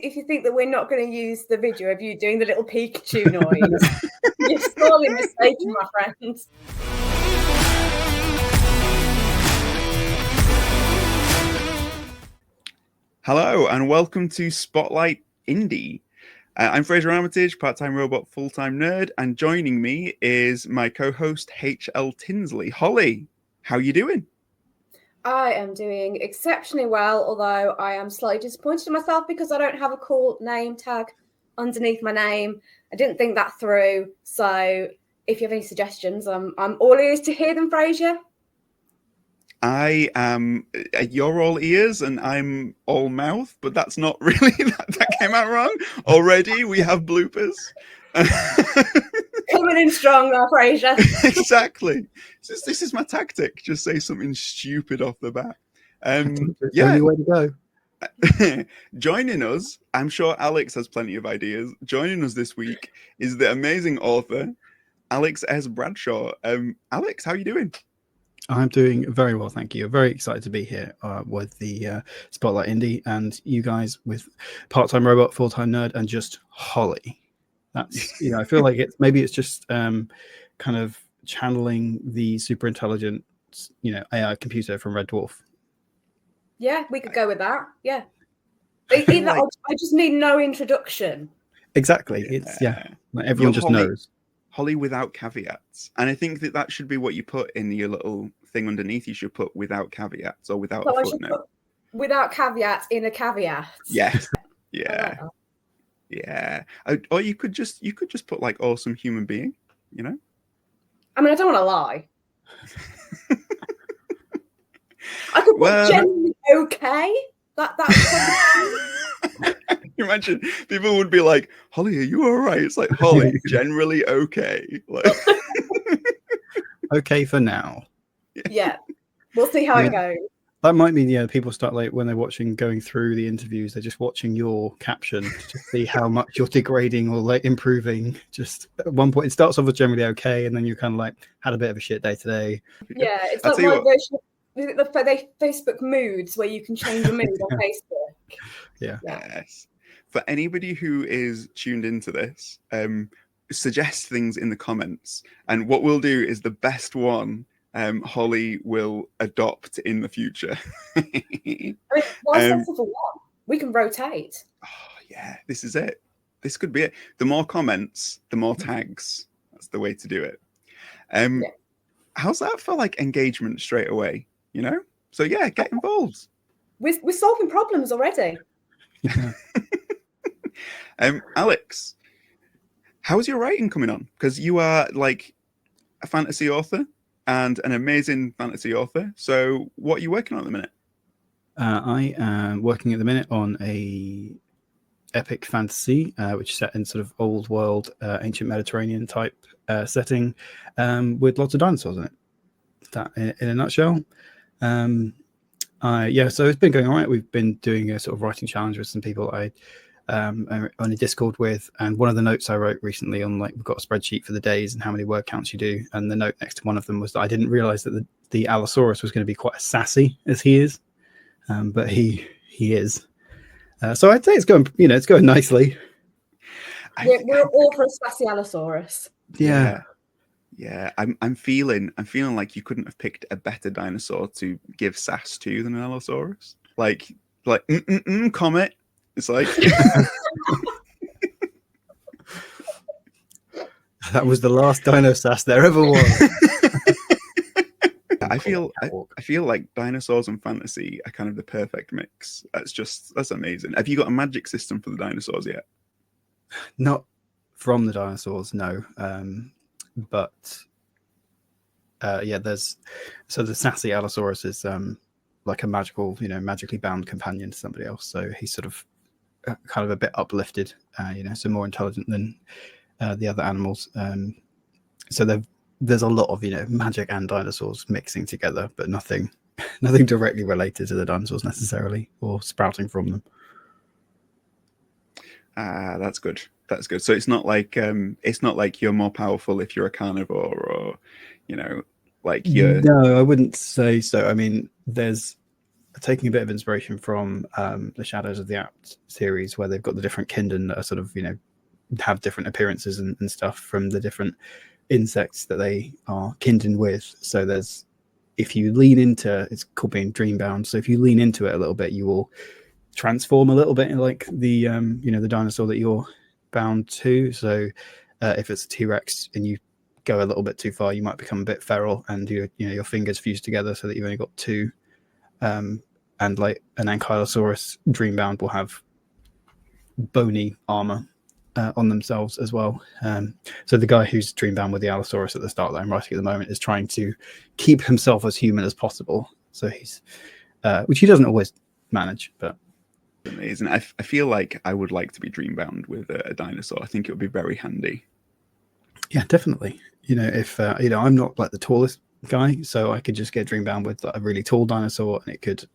If you think that we're not going to use the video of you doing the little Pikachu noise, you're sorely mistaken, my friends. Hello and welcome to Spotlight Indie. I'm Frasier Armitage, part-time robot, full-time nerd, and joining me is my co-host HL Tinsley. Holly, how you doing? I am doing exceptionally well, although I am slightly disappointed in myself because I don't have a cool name tag underneath my name. I didn't think that through. So if you have any suggestions, I'm all ears to hear them, Frasier. I am, you're all ears and I'm all mouth, but that's not really, that came out wrong. Already we have bloopers. Coming in strong now, Frasier. Exactly. This is my tactic. Just say something stupid off the bat. Yeah. Only way to go. Joining us, I'm sure Alex has plenty of ideas. Joining us this week is the amazing author, Alex S. Bradshaw. Alex, how are you doing? I'm doing very well, thank you. I'm very excited to be here with the Spotlight Indie and you guys with Part-Time Robot, Full-Time Nerd, and just Holly. That's, I feel like it's just kind of channeling the super intelligent, AI computer from Red Dwarf. Yeah, we could go with that. Yeah. I just need no introduction. Exactly. It's like everyone just knows. Holly without caveats. And I think that should be what you put in your little thing underneath. You should put without caveats or without a footnote. Without caveats in a caveat. Yes. Yeah. Yeah. Or you could just put like awesome human being, I mean, I don't want to lie. I could put generally okay. Can you imagine? People would be like, Holly, are you all right? It's like, Holly, generally okay. Like... okay for now. Yeah. We'll see how it goes. That might mean, people start like when they're going through the interviews, they're just watching your caption to see how much you're degrading or like improving. Just at one point, it starts off with generally okay, and then you're kind of like, had a bit of a shit day today. Yeah, it's like my version of the Facebook moods where you can change your mood on Facebook. Yeah. Yes. For anybody who is tuned into this, suggest things in the comments. And what we'll do is the best one Holly will adopt in the future. I mean, why settle for one? We can rotate. Oh, yeah, this is it. This could be it. The more comments, the more tags. That's the way to do it. How's that for like engagement straight away? So yeah, get involved. We're solving problems already. Alex, how's your writing coming on? Because you are like a fantasy author and an amazing fantasy author. So what are you working on at the minute? I am working at the minute on a epic fantasy, which is set in sort of old world, ancient Mediterranean type setting, with lots of dinosaurs in it. That in a nutshell. So it's been going all right. We've been doing a sort of writing challenge with some people I'm on a Discord with, and one of the notes I wrote recently on we've got a spreadsheet for the days and how many word counts you do, and the note next to one of them was that I didn't realize that the Allosaurus was going to be quite as sassy as he is, but he is. So I'd say it's going nicely. We're all for a sassy Allosaurus. Yeah. Yeah, I'm feeling like you couldn't have picked a better dinosaur to give sass to than an Allosaurus. Like Comet. It's like that was the last dino sass there ever was. I feel like dinosaurs and fantasy are kind of the perfect mix. That's amazing. Have you got a magic system for the dinosaurs yet? Not from the dinosaurs, no. But there's the sassy Allosaurus is like a magical, magically bound companion to somebody else. So he's sort of kind of a bit uplifted, so more intelligent than the other animals. So there's a lot of magic and dinosaurs mixing together, but nothing directly related to the dinosaurs necessarily or sprouting from them. That's good. That's good. So it's not like you're more powerful if you're a carnivore, or like you're. No, I wouldn't say so. I mean, there's taking a bit of inspiration from the Shadows of the Apt series, where they've got the different kindred that are sort of, have different appearances and stuff from the different insects that they are kindred with. So if you lean into, it's called being dreambound. So if you lean into it a little bit, you will transform a little bit in like the the dinosaur that you're bound to. So if it's a T-Rex and you go a little bit too far, you might become a bit feral, and your fingers fuse together so that you've only got two. And like an Ankylosaurus dreambound will have bony armor on themselves as well. So the guy who's dreambound with the Allosaurus at the start that I'm writing at the moment is trying to keep himself as human as possible. So he's, which he doesn't always manage, but amazing. I feel like I would like to be dreambound with a dinosaur. I think it would be very handy. Yeah, definitely. If I'm not like the tallest guy, so I could just get dreambound with like, a really tall dinosaur, and it could,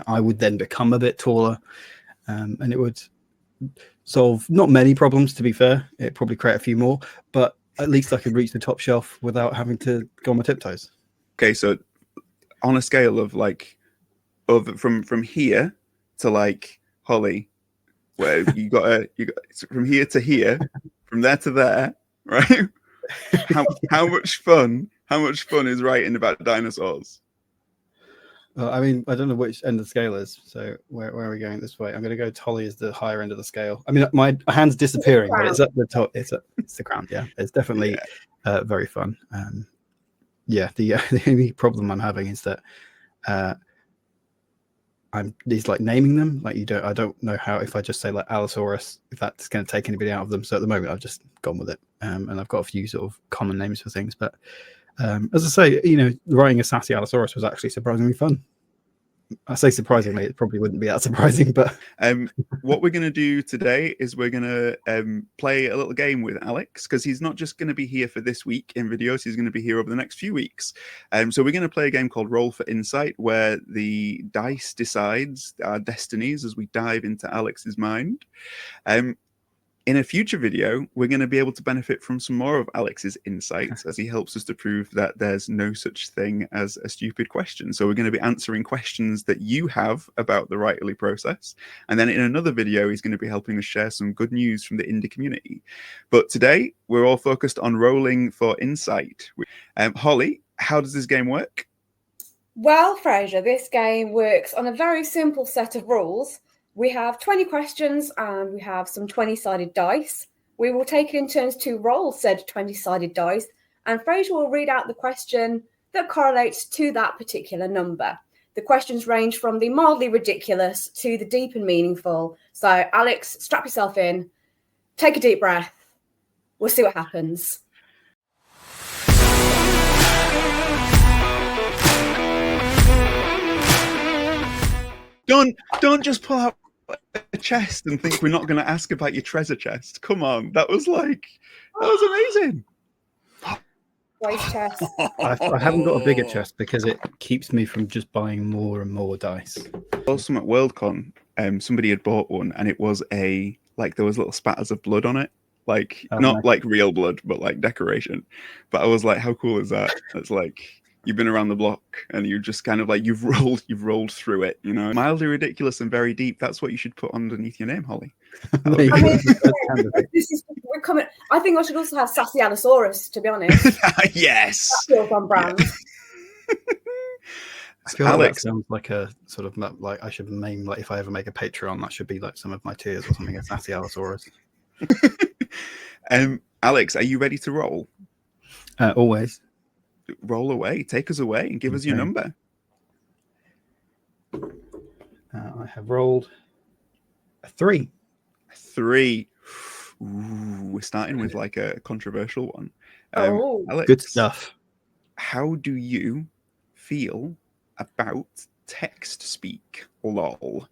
I would then become a bit taller, and it would solve not many problems, to be fair. It'd probably create a few more, but at least I could reach the top shelf without having to go on my tiptoes. Okay, so on a scale of like from here to like Holly, where you got from here to here, from there to there, right? How much fun is writing about dinosaurs? Well, I mean, I don't know which end of the scale is. So where are we going this way? I'm going to go Holly is the higher end of the scale. I mean, my hand's disappearing, but it's at the top. It's the crown. Yeah, it's definitely very fun. The only problem I'm having is that it's like naming them. Like I don't know how, if I just say like Allosaurus, if that's going to take anybody out of them. So at the moment, I've just gone with it, and I've got a few sort of common names for things. But as I say, writing a sassy Allosaurus was actually surprisingly fun. I say surprisingly, it probably wouldn't be that surprising, but what we're going to do today is we're going to play a little game with Alex, because he's not just going to be here for this week in videos, he's going to be here over the next few weeks. So we're going to play a game called Roll for Insight, where the dice decides our destinies as we dive into Alex's mind. In a future video, we're going to be able to benefit from some more of Alex's insights as he helps us to prove that there's no such thing as a stupid question. So we're going to be answering questions that you have about the writerly process. And then in another video, he's going to be helping us share some good news from the indie community. But today, we're all focused on rolling for insight. Holly, how does this game work? Well, Frasier, this game works on a very simple set of rules. We have 20 questions and we have some 20-sided dice. We will take it in turns to roll said 20-sided dice, and Frasier will read out the question that correlates to that particular number. The questions range from the mildly ridiculous to the deep and meaningful. So, Alex, strap yourself in, take a deep breath. We'll see what happens. Don't just pull out a chest and think we're not going to ask about your treasure chest. Come on, that was amazing. Great chest. I haven't got a bigger chest because it keeps me from just buying more and more dice. Also at Worldcon, somebody had bought one, and it was there was little spatters of blood on it, not like real blood, but like decoration. But I was like, how cool is that? It's like, you've been around the block and you just kind of like you've rolled through it, Mildly ridiculous and very deep. That's what you should put underneath your name, Holly. I think I should also have sassy Allosaurus, to be honest. Yes. That feels on brand. I feel like that sounds like a sort of like I should name, like if I ever make a Patreon, that should be like some of my tiers or something. A sassy Allosaurus. Alex, are you ready to roll? Always. Roll away, take us away, and give us your number. I have rolled a 3. Ooh, we're starting with like a controversial one. Alex, good stuff. How do you feel about text speak? Lol.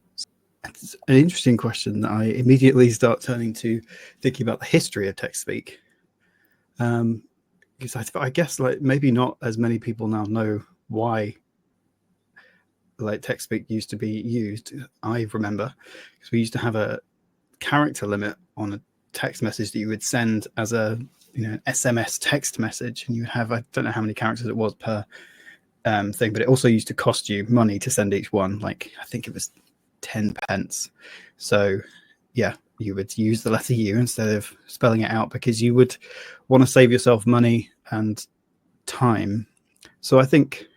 It's an interesting question that I immediately start turning to thinking about the history of text speak. Because I guess like maybe not as many people now know why like text speak used to be used. I remember because we used to have a character limit on a text message that you would send as a SMS text message, and you would have, I don't know how many characters it was per thing, but it also used to cost you money to send each one. Like I think it was 10 pence. So yeah, you would use the letter U instead of spelling it out because you would want to save yourself money and time. So I think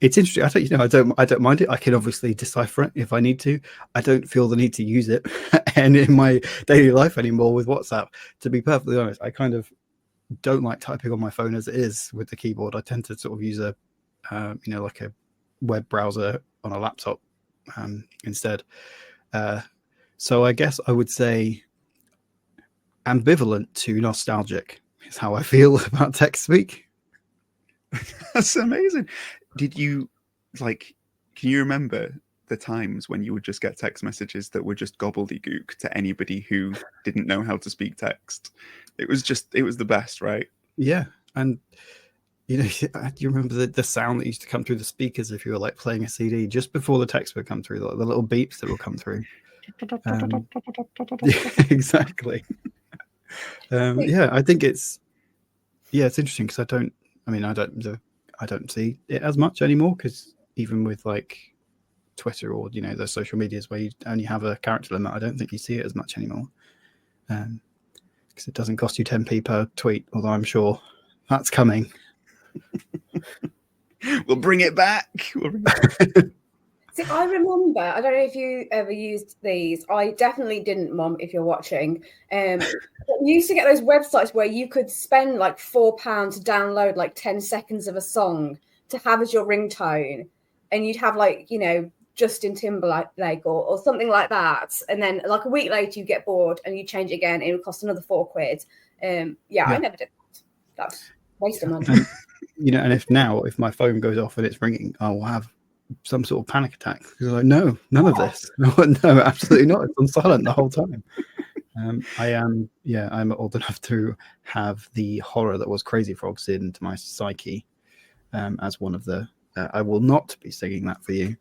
it's interesting. I don't mind it. I can obviously decipher it if I need to. I don't feel the need to use it and in my daily life anymore with WhatsApp. To be perfectly honest, I kind of don't like typing on my phone as it is with the keyboard. I tend to sort of use a like a web browser on a laptop instead. So I guess I would say ambivalent to nostalgic is how I feel about text speak. That's amazing. Did you can you remember the times when you would just get text messages that were just gobbledygook to anybody who didn't know how to speak text? It was the best, right? Yeah. And do you remember the sound that used to come through the speakers if you were like playing a CD just before the text would come through, the little beeps that will come through? Exactly. I think it's interesting because I don't see it as much anymore because even with like Twitter or the social medias where you only have a character limit, I don't think you see it as much anymore because it doesn't cost you 10p per tweet, although I'm sure that's coming. We'll bring it back. See, I remember, I don't know if you ever used these. I definitely didn't, Mom, if you're watching. You used to get those websites where you could spend like £4 to download like 10 seconds of a song to have as your ringtone. And you'd have like, Justin Timberlake or something like that. And then like a week later, you get bored and you change it again. And it would cost another £4. I never did that. That's a waste of money. And if my phone goes off and it's ringing, I'll have some sort of panic attack because I'm like, no, none of this. No, absolutely not. It's on silent the whole time. I'm old enough to have the horror that was Crazy Frogs into my psyche as one of the. I will not be singing that for you,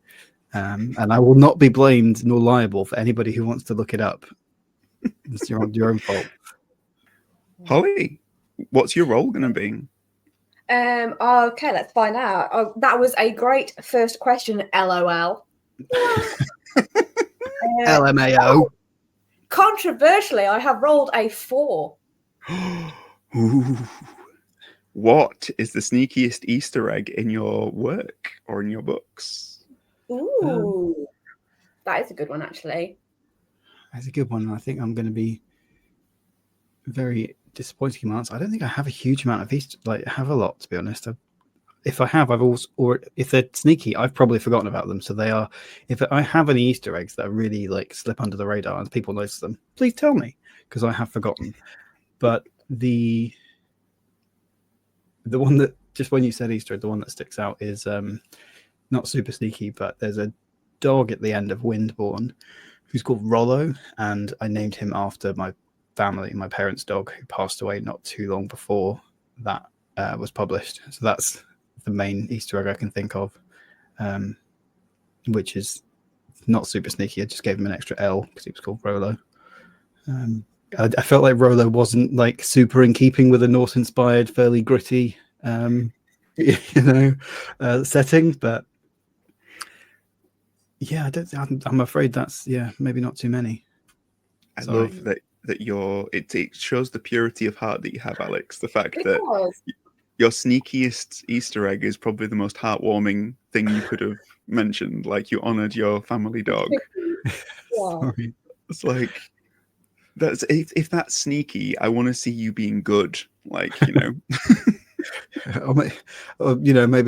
and I will not be blamed nor liable for anybody who wants to look it up. It's your own fault. Holly, what's your role going to be? Okay, let's find out. That was a great first question, LOL. LMAO. Controversially, I have rolled a 4. Ooh. What is the sneakiest Easter egg in your work or in your books? Ooh, that is a good one, actually. That's a good one. I think I'm going to be very disappointing amounts. I don't think I have a huge amount of Easter, have a lot, to be honest. If I have, or if they're sneaky, I've probably forgotten about them. So they are. If I have any Easter eggs that really slip under the radar and people notice them, please tell me because I have forgotten. But the one that just when you said Easter egg, the one that sticks out is not super sneaky, but there's a dog at the end of Windborne who's called Rollo, and I named him after my parents' dog who passed away not too long before that was published. So that's the main Easter egg I can think of, which is not super sneaky. I just gave him an extra L because he was called Rollo. I felt like Rollo wasn't super in keeping with a Norse-inspired, fairly gritty, setting, but yeah, I'm afraid that's maybe not too many. I love that it shows the purity of heart that you have, Alex. The fact that your sneakiest Easter egg is probably the most heartwarming thing you could have mentioned. Like you honored your family dog. Sorry. It's like if that's sneaky, I want to see you being good. Maybe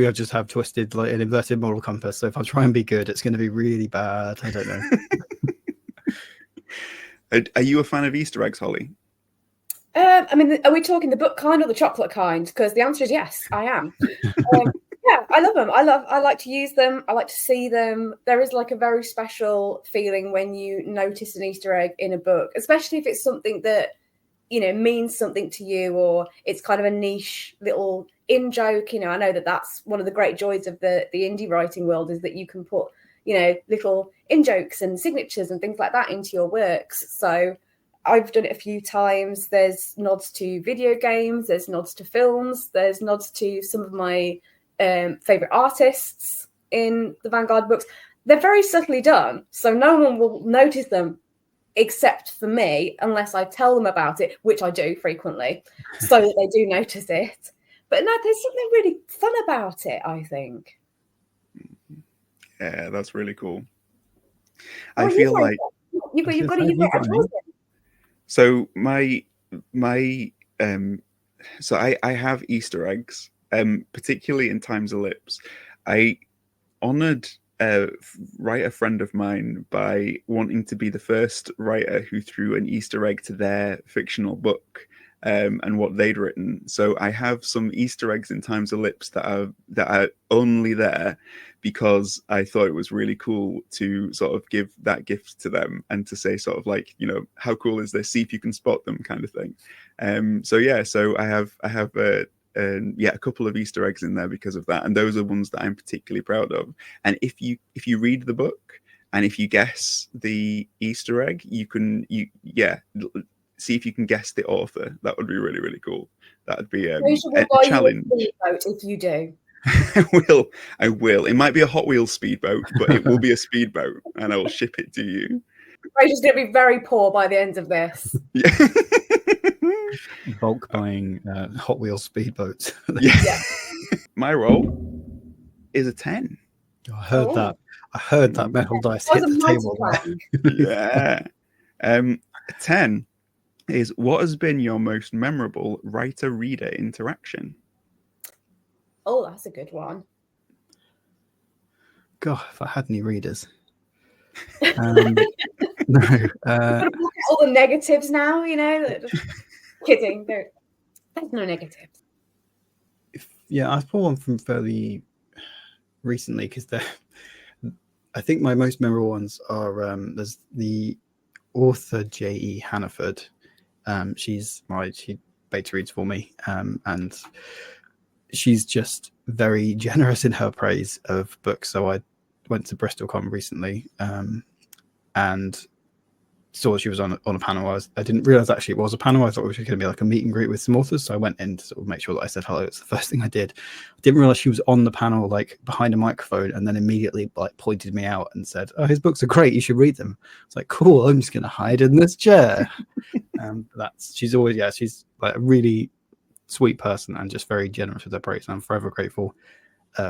I just have twisted an inverted moral compass. So if I try and be good, it's going to be really bad. I don't know. Are you a fan of Easter eggs, Holly? Are we talking the book kind or the chocolate kind? Because the answer is yes, I am. Yeah, I love them. I like to use them. I like to see them. There is a very special feeling when you notice an Easter egg in a book, especially if it's something that, means something to you, or it's kind of a niche little in-joke. I know that that's one of the great joys of the indie writing world is that you can put, little in-jokes and signatures and things like that into your works. So I've done it a few times. There's nods to video games, there's nods to films, there's nods to some of my favorite artists in the Vanguard books. They're very subtly done, so no one will notice them except for me, unless I tell them about it, which I do frequently, so that they do notice it. But no, there's something really fun about it, I think. Yeah, that's really cool. Oh, I feel like you've got a so my so I have Easter eggs, particularly in Time's Ellipse. I honored a writer friend of mine by wanting to be the first writer who threw an Easter egg to their fictional book, and what they'd written. So I have some Easter eggs in Time's Ellipse that are only there because I thought it was really cool to sort of give that gift to them and to say sort of like, you know, how cool is this? See if you can spot them, kind of thing. So I have a couple of Easter eggs in there because of that, and those are ones that I'm particularly proud of. And if you read the book and if you guess the Easter egg, you can see if you can guess the author. That would be really, really cool. That would be a challenge. If you do. I will. It might be a Hot Wheels speedboat, but it will be a speedboat, and I will ship it to you. Fraser's going to be very poor by the end of this. Yeah. Bulk buying Hot Wheels speedboats. Yeah. My roll is a 10. I heard that. I heard that metal dice hit the table. Yeah. A 10 is what has been your most memorable writer-reader interaction? Oh, that's a good one. God, if I had any readers. No. All the negatives now, you know. Kidding. There's no negatives. Yeah, I pulled one from fairly recently because I think my most memorable ones are there's the author J.E. Hannaford. She beta reads for me, and she's just very generous in her praise of books. So I went to BristolCon recently and saw she was on a panel. I didn't realize actually it was a panel. I thought it was going to be like a meet and greet with some authors. So I went in to sort of make sure that I said hello. It's the first thing I did. I didn't realize she was on the panel, like behind a microphone, and then immediately like pointed me out and said, "Oh, his books are great. You should read them." It's like, cool. I'm just going to hide in this chair. She's like a really sweet person and just very generous with her praise. And I'm forever grateful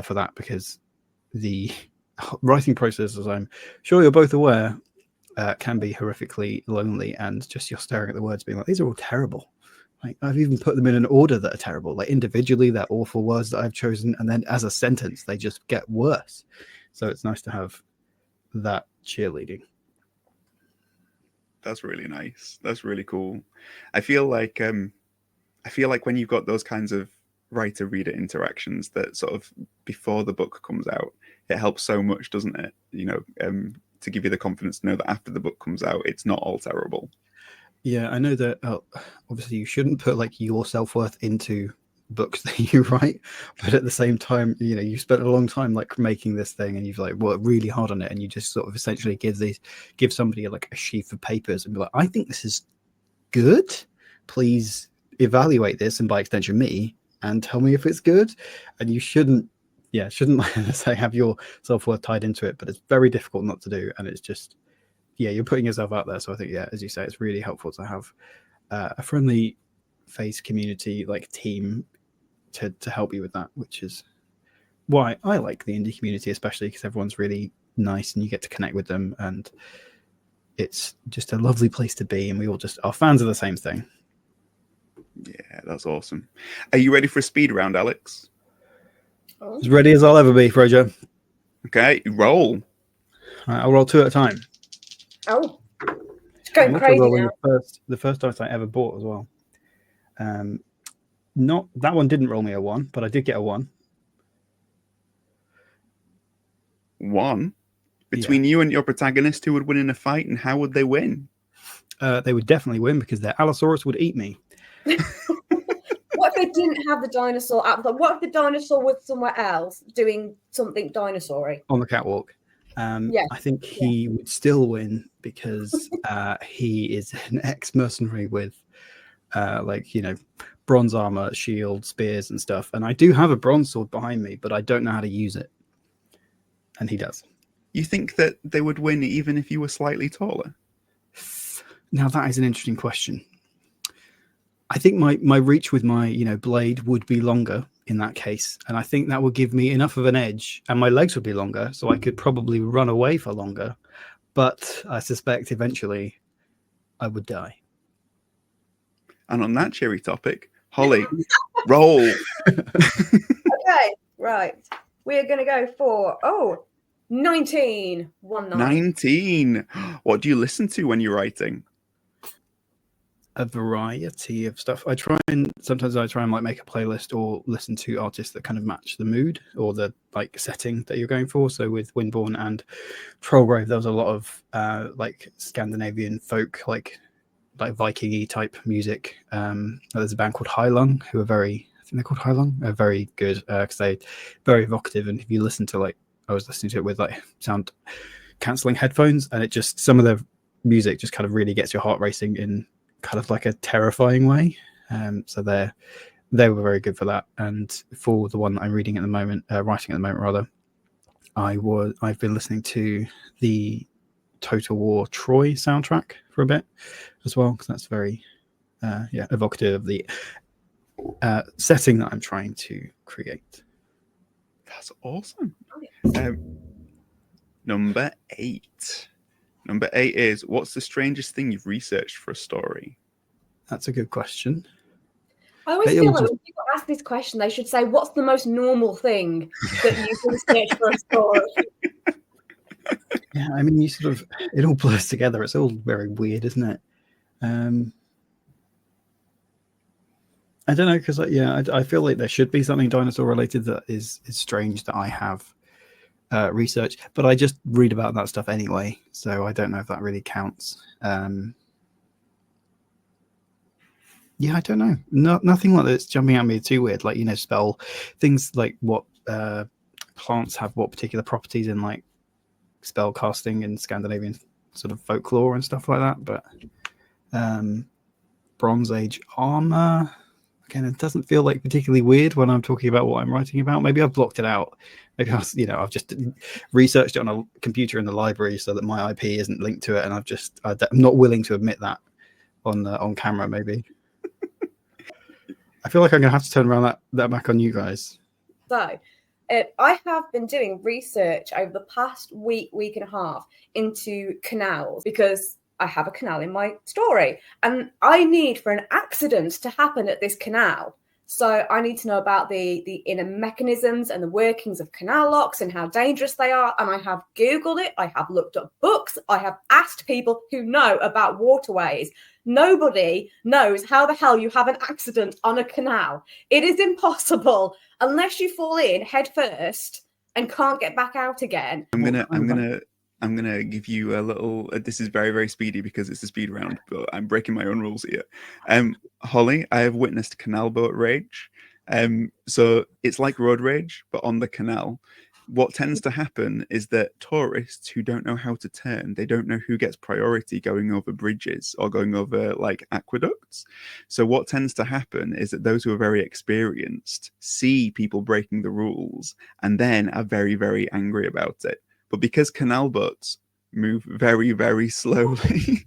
for that, because the writing process, as I'm sure you're both aware, can be horrifically lonely, and just you're staring at the words being like, these are all terrible. Like, I've even put them in an order that are terrible. Like individually, they're awful words that I've chosen, and then as a sentence, they just get worse. So it's nice to have that cheerleading. That's really nice. That's really cool. I feel like when you've got those kinds of writer-reader interactions that sort of before the book comes out, it helps so much, doesn't it? You know, to give you the confidence to know that after the book comes out, it's not all terrible. Yeah, I know that obviously you shouldn't put like your self-worth into books that you write, but at the same time, you know, you spent a long time like making this thing and you've like worked really hard on it, and you just sort of essentially give somebody like a sheaf of papers and be like, I think this is good, please evaluate this, and by extension me, and tell me if it's good. And you shouldn't say have your self-worth tied into it, but it's very difficult not to do, and it's just you're putting yourself out there. So I think as you say, it's really helpful to have a friendly face community like team to help you with that, which is why I like the indie community, especially because everyone's really nice and you get to connect with them, and it's just a lovely place to be, and we all just are fans of the same thing. Yeah, that's awesome. Are you ready for a speed round, Alex? As ready as I'll ever be, Frasier. Okay, roll. All right, I'll roll 2 at a time. Oh, it's going crazy now. The first dice I ever bought as well. Not that one didn't roll me a 1, but I did get a 1. 1? Between you and your protagonist, who would win in a fight, and how would they win? They would definitely win because their Allosaurus would eat me. What if they didn't have the dinosaur? What if the dinosaur was somewhere else doing something dinosaur-y? On the catwalk. I think he would still win because he is an ex-mercenary with, bronze armor, shield, spears, and stuff. And I do have a bronze sword behind me, but I don't know how to use it. And he does. You think that they would win even if you were slightly taller? Now that is an interesting question. I think my reach with my blade would be longer in that case, and I think that would give me enough of an edge, and my legs would be longer, so I could probably run away for longer. But I suspect eventually I would die. And on that cheery topic, Holly, roll. Okay, right. We are going to go for 19. 19. What do you listen to when you're writing? A variety of stuff. Sometimes I try and like make a playlist or listen to artists that kind of match the mood or the like setting that you're going for. So with Windborn and Trollgrave, there was a lot of like Scandinavian folk, like Viking-y type music. There's a band called Heilung who are I think they're called Heilung. Are very good because they're very evocative. And if you listen to I was listening to it with like sound cancelling headphones, and it just some of the music just kind of really gets your heart racing in kind of like a terrifying way. So they were very good for that. And for the one that I'm writing at the moment, I've been listening to the Total War Troy soundtrack for a bit as well, because that's very evocative of the setting that I'm trying to create. That's awesome. Number 8. Number 8 is, what's the strangest thing you've researched for a story? That's a good question. I always feel like when people ask this question, they should say, what's the most normal thing that you've researched for a story? Yeah, I mean, it all blurs together. It's all very weird, isn't it? I don't know, because I feel like there should be something dinosaur related that is strange that I have research, but I just read about that stuff anyway, so I don't know if that really counts. I don't know. Nothing like that's jumping at me too weird, like spell things, like what plants have what particular properties in like spell casting and Scandinavian sort of folklore and stuff like that. But Bronze Age armor, again, it doesn't feel like particularly weird when I'm talking about what I'm writing about. Maybe I've blocked it out. Maybe I've just researched it on a computer in the library so that my IP isn't linked to it, and I'm not willing to admit that on camera. Maybe I feel like I'm gonna have to turn around that back on you guys. So, I have been doing research over the past week and a half into canals because I have a canal in my story, and I need for an accident to happen at this canal. So I need to know about the inner mechanisms and the workings of canal locks and how dangerous they are. And I have Googled it. I have looked up books. I have asked people who know about waterways. Nobody knows how the hell you have an accident on a canal. It is impossible unless you fall in head first and can't get back out again. I'm gonna give you a little. This is very, very speedy because it's a speed round, but I'm breaking my own rules here. Holly, I have witnessed canal boat rage. So it's like road rage, but on the canal. What tends to happen is that tourists who don't know how to turn, they don't know who gets priority going over bridges or going over like aqueducts. So what tends to happen is that those who are very experienced see people breaking the rules and then are very, very angry about it. But because canal boats move very, very slowly,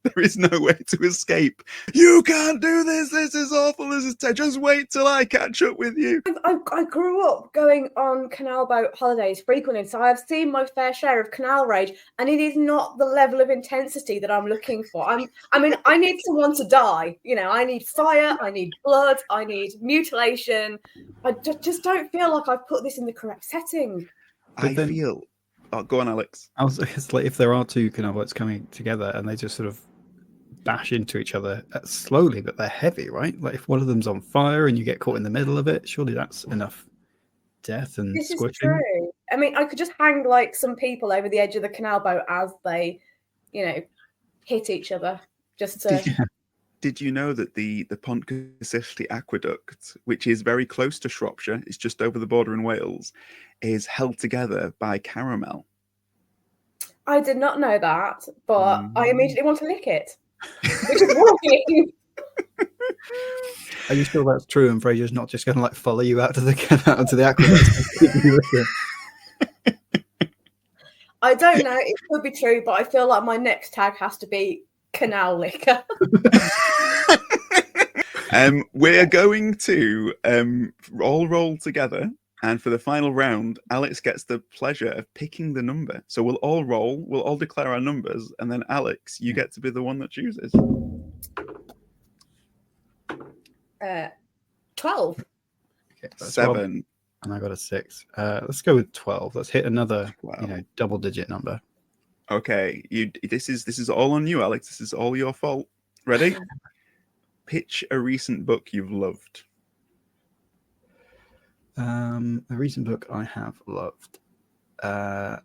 there is no way to escape. You can't do this. This is awful. Just wait till I catch up with you. I grew up going on canal boat holidays frequently, so I've seen my fair share of canal rage, and it is not the level of intensity that I'm looking for. I need someone to die. I need fire. I need blood. I need mutilation. I just don't feel like I've put this in the correct setting. feel. Oh, go on, Alex. It's like if there are two canal boats coming together and they just sort of bash into each other slowly, but they're heavy, right? Like if one of them's on fire and you get caught in the middle of it, surely that's enough death and this squishing. Is true. I could just hang like some people over the edge of the canal boat as they, hit each other. Just to. Did you know that the Pontcysyllte Aqueduct, which is very close to Shropshire, it's just over the border in Wales, is held together by caramel? I did not know that, but I immediately want to lick it, which is working. Are you sure that's true? And Frasier's not just going to like follow you out to the aqueduct? I don't know. It could be true, but I feel like my next tag has to be canal liquor. We're going to all roll together, and for the final round, Alex gets the pleasure of picking the number. So we'll all roll, we'll all declare our numbers, and then Alex, you get to be the one that chooses. 12. Okay, 7. And I got a 6. Let's go with 12. Let's hit another, 12. double-digit number. Okay, this is all on you, Alex. This is all your fault. Ready? Pitch a recent book you've loved. A recent book I have loved. I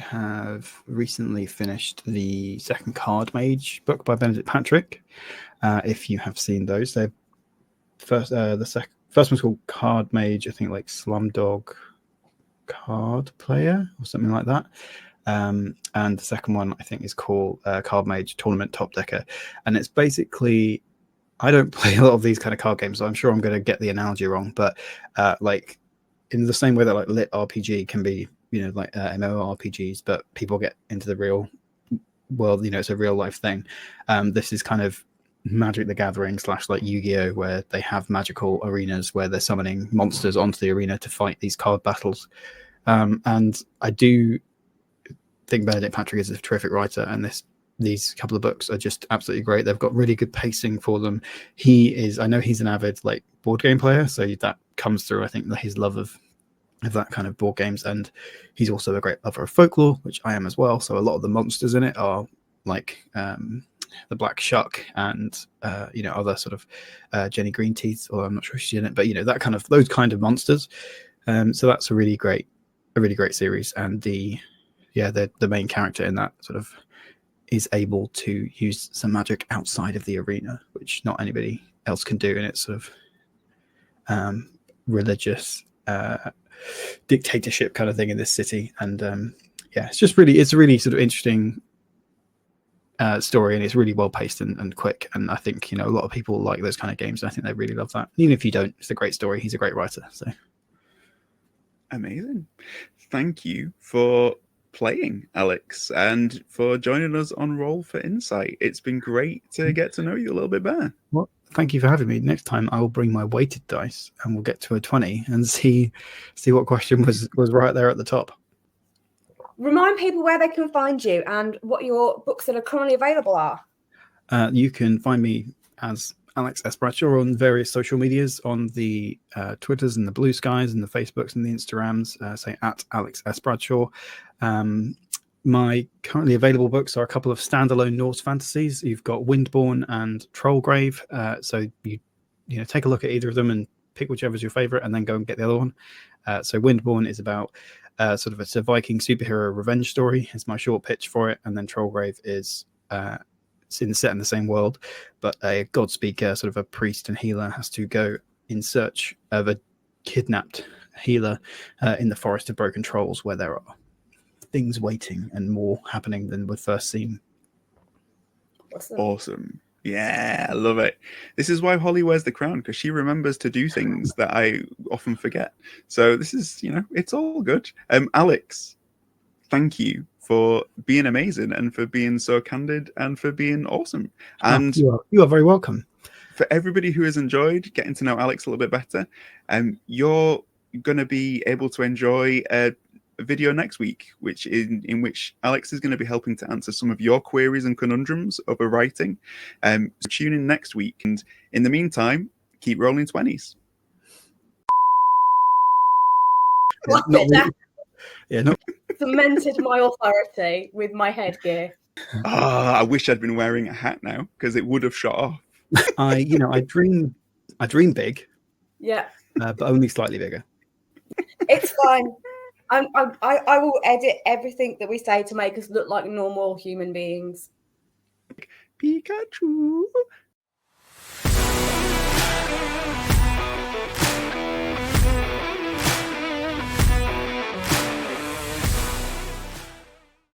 have recently finished the second Card Mage book by Benedict Patrick. If you have seen those, they're first one's called Card Mage, I think like Slumdog Card Player or something like that. And the second one I think is called Card Mage Tournament Top Decker. And it's basically, I don't play a lot of these kind of card games, so I'm sure I'm going to get the analogy wrong, but like in the same way that like lit RPG can be, like MMORPGs, but people get into the real world, it's a real life thing. This is kind of Magic the Gathering / like Yu-Gi-Oh, where they have magical arenas where they're summoning monsters onto the arena to fight these card battles. And I do think Benedict Patrick is a terrific writer, and these couple of books are just absolutely great. They've got really good pacing for them. I know he's an avid like board game player, so that comes through, I think, his love of that kind of board games. And he's also a great lover of folklore, which I am as well. So a lot of the monsters in it are like the Black Shuck and other sort of Jenny Greenteeth, or I'm not sure she's in it, but those kind of monsters. So that's a really great series. And the main character in that sort of is able to use some magic outside of the arena, which not anybody else can do. And it's sort of religious dictatorship kind of thing in this city. And it's a really sort of interesting story, and it's really well paced and quick. And I think a lot of people like those kind of games, and I think they really love that. Even if you don't, it's a great story. He's a great writer. So amazing. Thank you for playing, Alex, and for joining us on Roll for Insight. It's been great to get to know you a little bit better. Well, thank you for having me. Next time I will bring my weighted dice and we'll get to a 20 and see what question was right there at the top. Remind people where they can find you and what your books that are currently available are. You can find me as Alex S. Bradshaw on various social medias, on the Twitters and the Blue Skies and the Facebooks and the Instagrams, say at Alex S. Bradshaw. My currently available books are a couple of standalone Norse fantasies. You've got Windborn and Trollgrave. So you take a look at either of them and pick whichever's your favorite, and then go and get the other one. So Windborn is about it's a Viking superhero revenge story. It's my short pitch for it. And then Trollgrave is set in the same world, but a god speaker, sort of a priest and healer, has to go in search of a kidnapped healer in the forest of broken trolls, where there are things waiting and more happening than would first seem. Awesome. Yeah, I love it. This is why Holly wears the crown, because she remembers to do things that I often forget. So this is, it's all good. Alex, thank you for being amazing and for being so candid and for being awesome. And you are very welcome. For everybody who has enjoyed getting to know Alex a little bit better, you're going to be able to enjoy a video next week, in which Alex is going to be helping to answer some of your queries and conundrums over writing. So tune in next week, and in the meantime, keep rolling 20s. Cemented my authority with my headgear. I wish I'd been wearing a hat now, because it would have shot off. I dream big. Yeah. But only slightly bigger. It's fine. I will edit everything that we say to make us look like normal human beings. Pikachu.